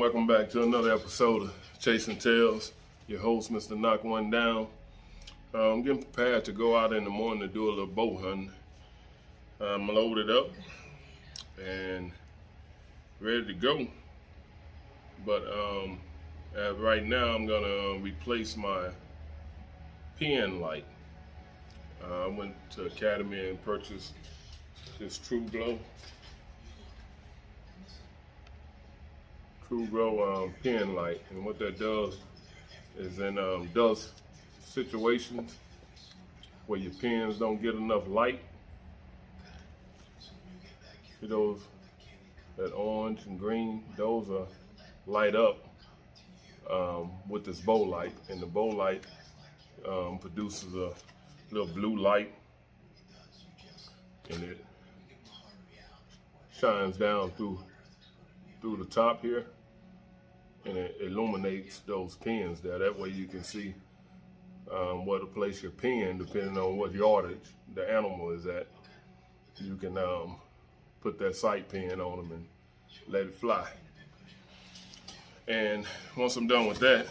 Welcome back to another episode of Chasing Tails. Your host, Mr. Knock One Down. I'm getting prepared to go out in the morning to do a little bow hunting. I'm loaded up and ready to go. But as right now, I'm gonna replace my pen light. I went to Academy and purchased this True Glow pen light, and what that does is in dust situations where your pens don't get enough light, those that orange and green, those are light up with this bow light, and the bow light produces a little blue light, and it shines down through the top here, and it illuminates those pins there. That way you can see where to place your pen depending on what yardage the animal is at. You can put that sight pin on them and let it fly. And once I'm done with that,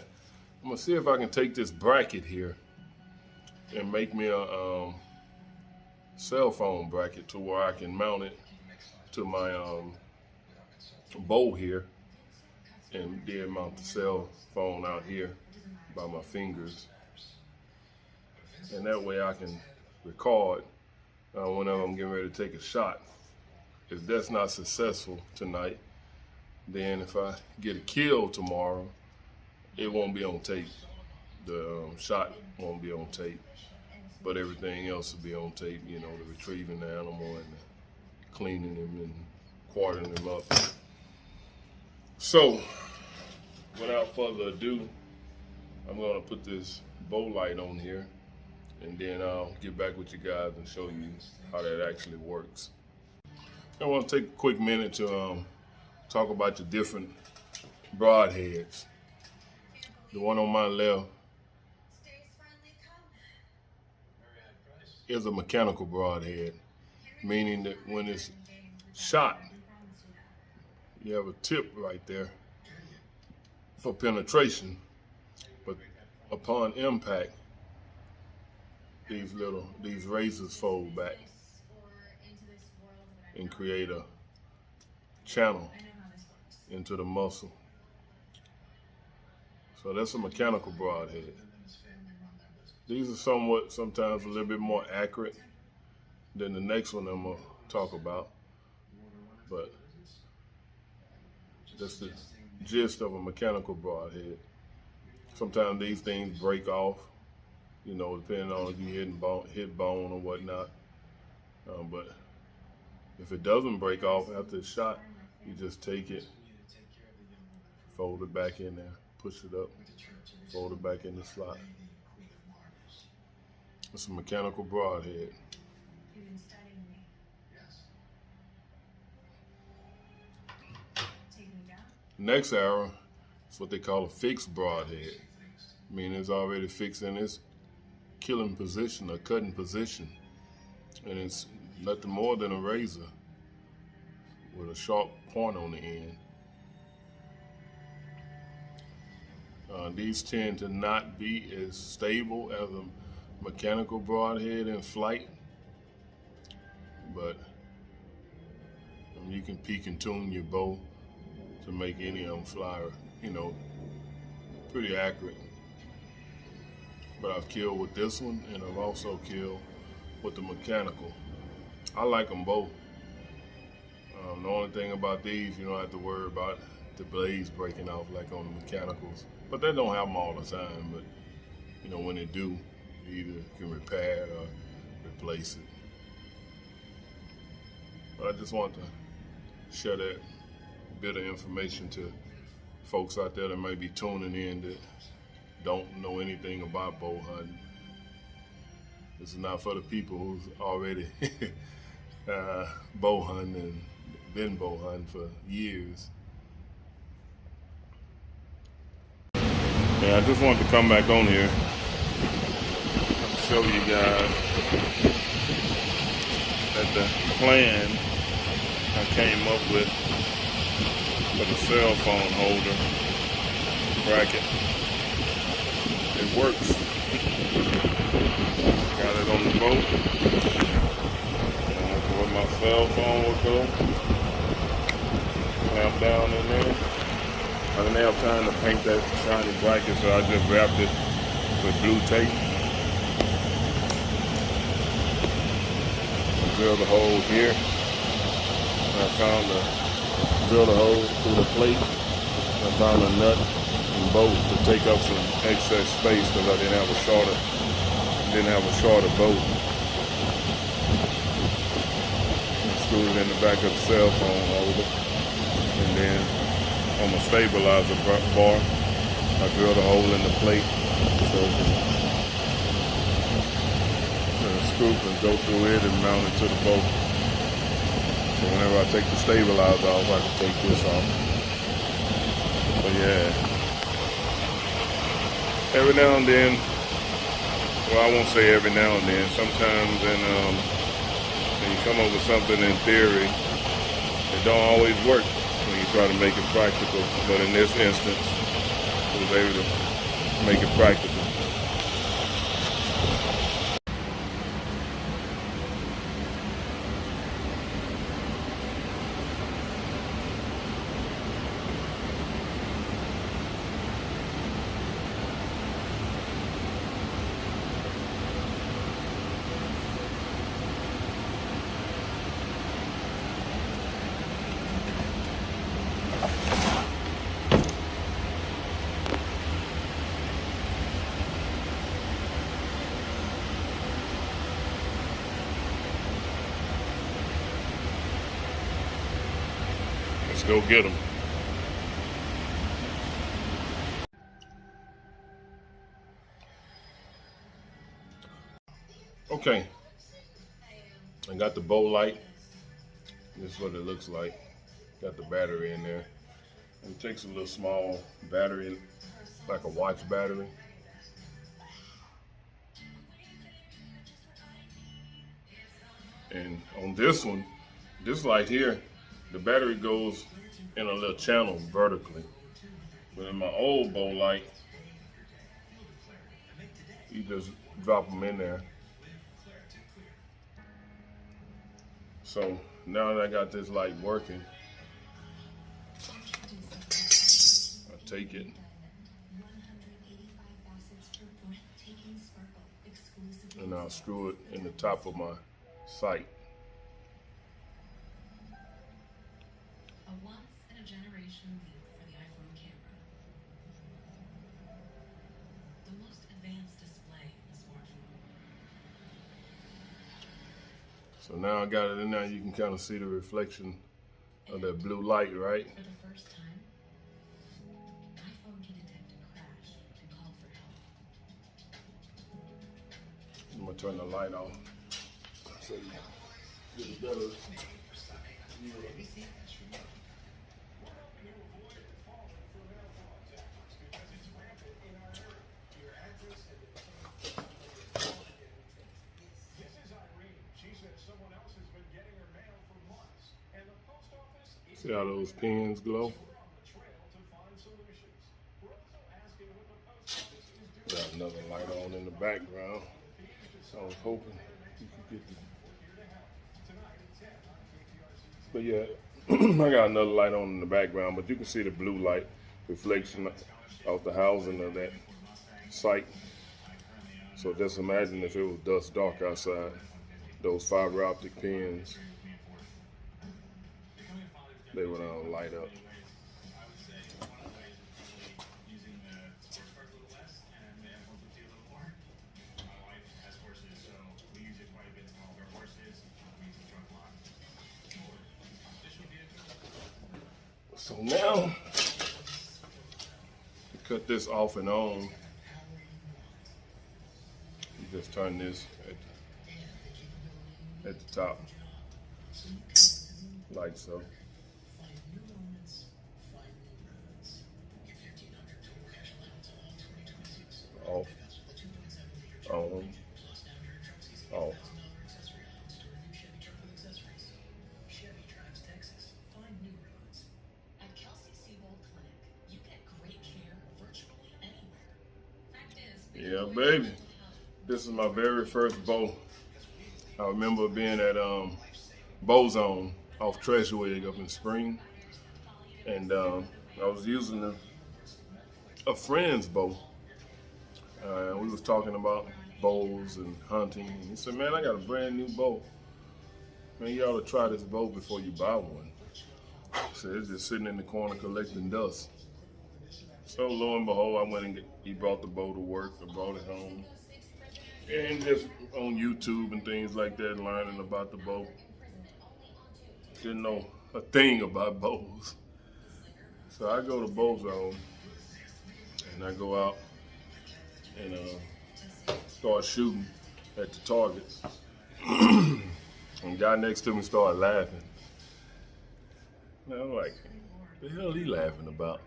I'm gonna see if I can take this bracket here and make me a cell phone bracket to where I can mount it to my bow here, and then mount the cell phone out here by my fingers. And that way I can record whenever I'm getting ready to take a shot. If that's not successful tonight, then if I get a kill tomorrow, it won't be on tape. The shot won't be on tape, but everything else will be on tape, you know, the retrieving the animal and the cleaning him and quartering him up. So, without further ado, I'm gonna put this bow light on here, and then I'll get back with you guys and show you how that actually works. I want to take a quick minute to talk about the different broadheads. The one on my left is a mechanical broadhead, meaning that when it's shot, you have a tip right there for penetration, but upon impact, these razors fold back and create a channel into the muscle. So that's a mechanical broadhead. These are sometimes a little bit more accurate than the next one I'm gonna talk about, but that's the gist of a mechanical broadhead. Sometimes these things break off, you know, depending on if you hit bone or whatnot. But if it doesn't break off after the shot, you just take it, fold it back in there, push it up, fold it back in the slot. It's a mechanical broadhead. Next arrow is what they call a fixed broadhead, meaning it's already fixed in its killing position or cutting position, and it's nothing more than a razor with a sharp point on the end. These tend to not be as stable as a mechanical broadhead in flight, but you can peak and tune your bow to make any of them fly, you know, pretty accurate. But I've killed with this one, and I've also killed with the mechanical. I like them both. The only thing about these, you don't have to worry about the blades breaking off like on the mechanicals. But they don't have them all the time, but you know, when they do, you either can repair it or replace it. But I just want to share that bit of information to folks out there that may be tuning in that don't know anything about bow hunting. This is not for the people who's already bow hunting and been bow hunting for years. Yeah, I just wanted to come back on here and show you guys that the plan I came up with for the cell phone holder bracket. It works. Got it on the boat. That's where my cell phone would go. Clamp down in there. I didn't have time to paint that shiny bracket, so I just wrapped it with blue tape. Drill the hole here. I found drill the hole through the plate. I found a nut and bolt to take up some excess space because I didn't have a shorter bolt. And screwed it in the back of the cell phone holder. And then on my stabilizer bar, I drilled a hole in the plate so it can scoop and go through it and mount it to the boat. So whenever I take the stabilizer off, I can take this off. But yeah, every now and then, well, I won't say every now and then, sometimes when you come up with something in theory, it don't always work when you try to make it practical. But in this instance, I was able to make it practical. Let's go get them. Okay, I got the bow light. This is what it looks like. Got the battery in there. It takes a little small battery, like a watch battery. And on this one, this light here, the battery goes in a little channel vertically. But in my old bow light, you just drop them in there. So now that I got this light working, I take it and I'll screw it in the top of my sight. A once-in-a-generation leap for the iPhone camera. The most advanced display in the smartphone. So now I got it in there, you can kind of see the reflection of that blue light, right? For the first time, iPhone can detect a crash and call for help. I'm gonna turn the light off so you get a better view. See how those pins glow? Got another light on in the background. I was hoping you could get the... But yeah, I got another light on in the background, but you can see the blue light reflection off the housing of that sight. So just imagine if it was dust dark outside, those fiber optic pins, they would light up. So now, to cut this off and on, you just turn this at the top, like so. Off, on, off. Yeah, baby. This is my very first bow. I remember being at Bow Zone off Treasury up in Spring, and I was using a friend's bow. We was talking about bows and hunting. And he said, "Man, I got a brand new bow. Man, you ought to try this bow before you buy one." So it's just sitting in the corner collecting dust. So lo and behold, I went and he brought the bow to work. I brought it home, and just on YouTube and things like that, learning about the bow. Didn't know a thing about bows. So I go to Bow Zone and I go out and start shooting at the target. And the guy next to me started laughing. And I'm like, the hell he laughing about?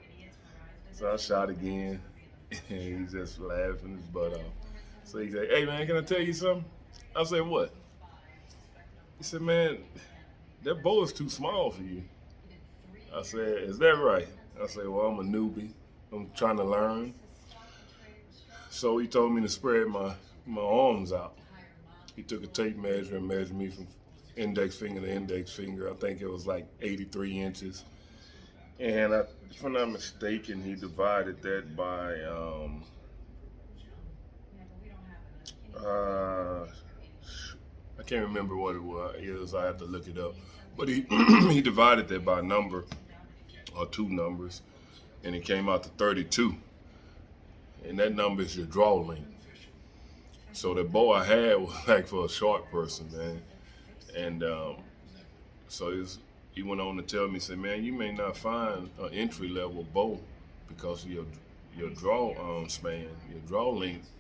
So I shot again, and he's just laughing his butt off. So he said, "Hey man, can I tell you something?" I said, "What?" He said, "Man, that bow is too small for you." I said, "Is that right?" I said, "Well, I'm a newbie. I'm trying to learn." So he told me to spread my arms out. He took a tape measure and measured me from index finger to index finger. I think it was like 83 inches. And if I'm not mistaken, he divided that by I can't remember what it was. I have to look it up. But he he divided that by a number or two numbers, and it came out to 32. And that number is your draw length. So the bow I had was like for a short person, man. And so he went on to tell me, said, "Man, you may not find an entry level bow because of your draw span, your draw length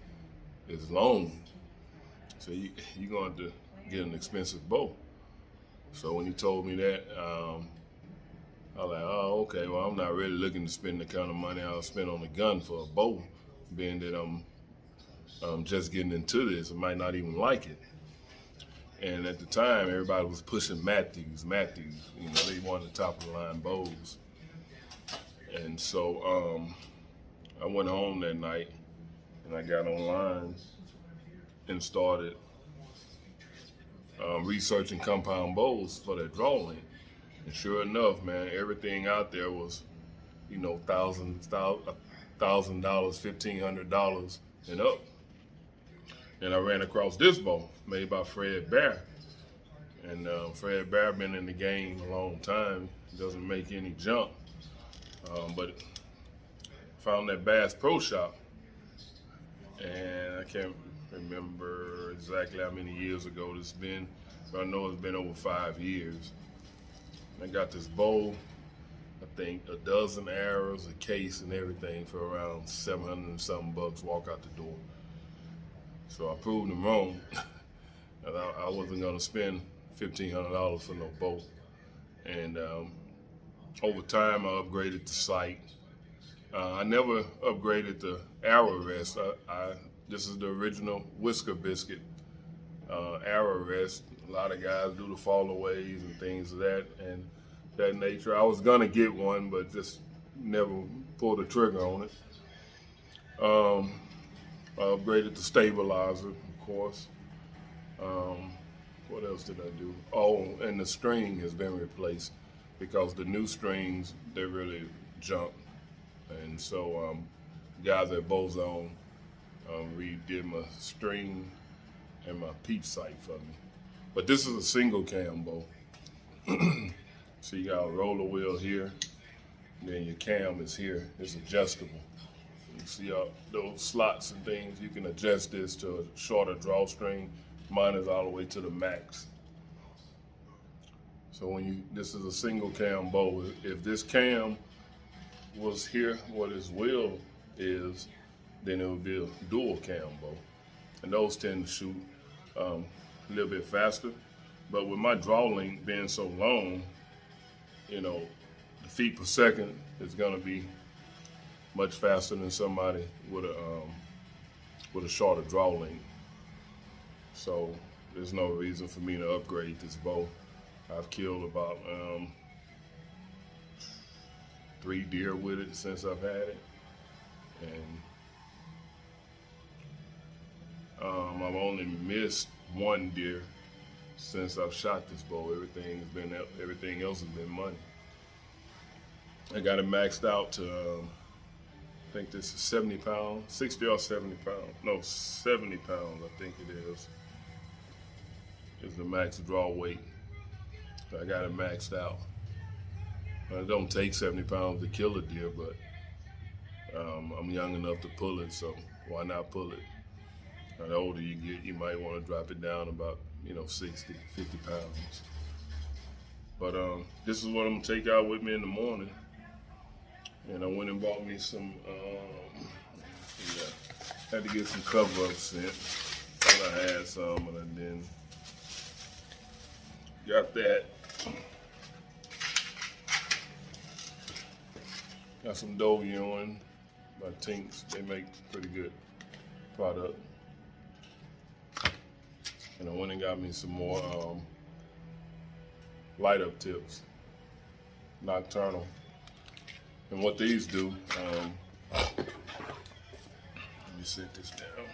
is long. So you're going to get an expensive bow." So when he told me that, I was like, "Oh, okay. Well, I'm not really looking to spend the kind of money I'll spend on a gun for a bow, being that I'm just getting into this. I might not even like it." And at the time, everybody was pushing Matthews. You know, they wanted top of the line bows. And so I went home that night and I got online and started researching compound bows for that draw length. And sure enough, man, everything out there was, you know, $1,000, $1,500 and up. And I ran across this bow made by Fred Bear. And Fred Bear been in the game a long time. Doesn't make any junk. But found that Bass Pro Shop. And I can't remember exactly how many years ago this been, but I know it's been over 5 years. I got this bow, I think a dozen arrows, a case, and everything for around 700 and something bucks. Walk out the door. So I proved them wrong. And I wasn't gonna spend $1,500 for no bow. And over time, I upgraded the sight. I never upgraded the arrow rest. This is the original Whisker Biscuit arrow rest. A lot of guys do the fallaways and things of that nature. I was gonna get one, but just never pulled the trigger on it. I upgraded the stabilizer, of course. What else did I do? Oh, and the string has been replaced because the new strings, they're really junk. And so guys at Bow Zone redid my string and my peep sight for me. But this is a single cam bow. So you got a roller wheel here, and then your cam is here. It's adjustable. You see all those slots and things, you can adjust this to a shorter drawstring. Mine is all the way to the max. So this is a single cam bow. If this cam was here, what this wheel is, then it would be a dual cam bow. And those tend to shoot a little bit faster. But with my draw length being so long, you know, the feet per second is gonna be much faster than somebody with a shorter draw length. So there's no reason for me to upgrade this bow. I've killed about 3 deer with it since I've had it, and I've only missed one deer since I've shot this bow. Everything else has been money. I got it maxed out to I think this is 70 pounds, 60 or 70 pounds. No, 70 pounds, I think it is the max draw weight. I got it maxed out. It don't take 70 pounds to kill a deer, but I'm young enough to pull it, so why not pull it? The older you get, you might want to drop it down about 60, 50 pounds. But this is what I'm gonna take out with me in the morning. And I went and bought me some, had to get some cover-up scent. Thought I had some, and I didn't. Got that. Got some Doe Ewing by Tinks. They make pretty good product. And I went and got me some more light up tips, nocturnal. And what these do, let me set this down.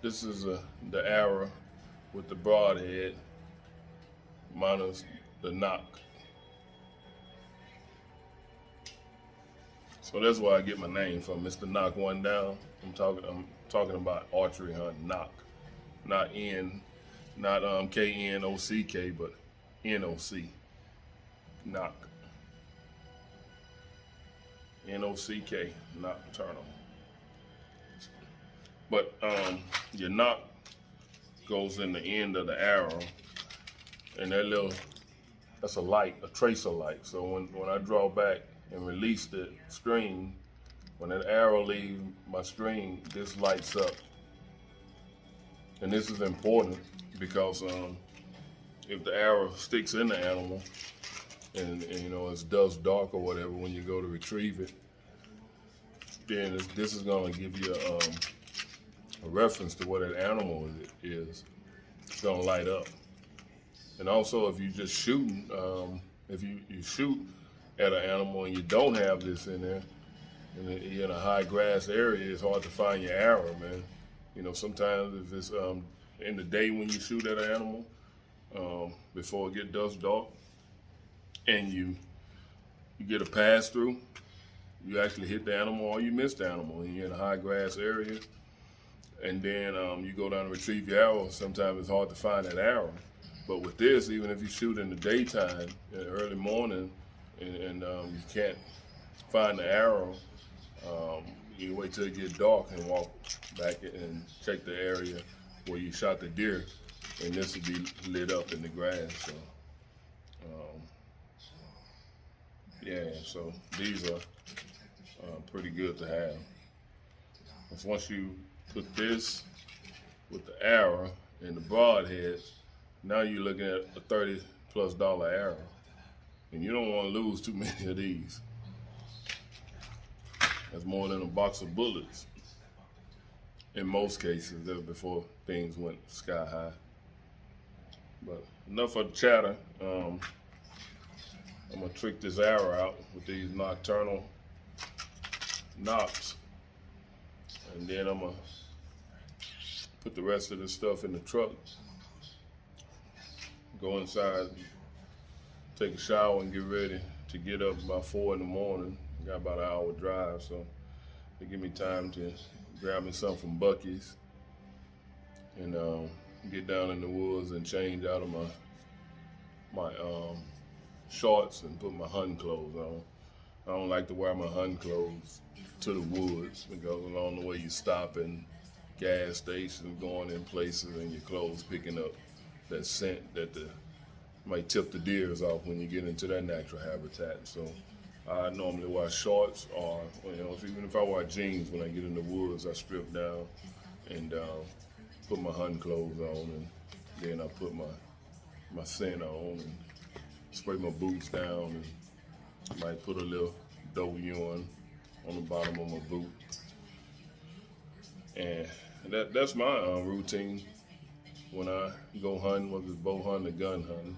This is the arrow with the broadhead minus the knock. So that's where I get my name from. It's the knock one down. I'm talking about archery hunting, knock, not N. Not K-N-O-C-K, but N-O-C, knock. N-O-C-K, nocturnal. But your knock goes in the end of the arrow, and that's a light, a tracer light. So when I draw back and release the string, when that arrow leaves my string, this lights up. And this is important because if the arrow sticks in the animal and it's dusk dark or whatever when you go to retrieve it, then this is going to give you a reference to what that animal is. It's going to light up. And also, if you just shooting, if you shoot at an animal and you don't have this in there, and you're in a high grass area, it's hard to find your arrow, man. Sometimes if it's in the day when you shoot at an animal, before it get dusk dark, and you get a pass through, you actually hit the animal or you miss the animal, and you're in a high grass area, and then you go down and retrieve your arrow. Sometimes it's hard to find that arrow. But with this, even if you shoot in the daytime, in the early morning, and you can't find the arrow, you wait till it gets dark and walk back and check the area where you shot the deer, and this will be lit up in the grass. So, so these are pretty good to have. Because once you put this with the arrow and the broadhead, now you're looking at a $30+ arrow, and you don't want to lose too many of these. That's more than a box of bullets in most cases. That was before things went sky high. But enough of the chatter. I'm gonna trick this arrow out with these nocturnal knocks, and then I'm gonna put the rest of the stuff in the truck, go inside, take a shower, and get ready to get up about 4 in the morning. Got about an hour drive, so it give me time to grab me something from Buc-ee's and get down in the woods and change out of my shorts and put my hunting clothes on. I don't like to wear my hunting clothes to the woods because along the way you stop in gas stations, going in places, and your clothes picking up that scent that might tip the deers off when you get into their natural habitat. So I normally wear shorts, or even if I wear jeans when I get in the woods, I strip down and put my hunting clothes on, and then I put my scent on and spray my boots down, and might put a little Doe Ewing on the bottom of my boot. And that's my routine when I go hunting, whether it's bow hunting or gun hunting.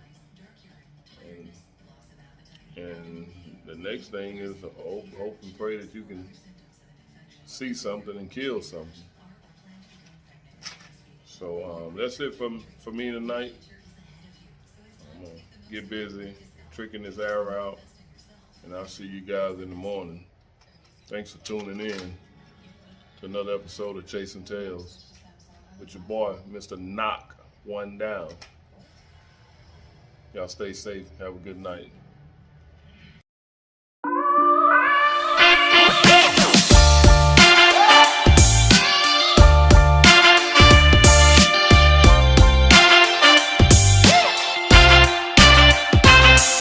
And The next thing is to hope and pray that you can see something and kill something. So that's it for me tonight. I'm gonna get busy tricking this arrow out, and I'll see you guys in the morning. Thanks for tuning in to another episode of Chasing Tails with your boy, Mr. Knock One Down. Y'all stay safe. Have a good night.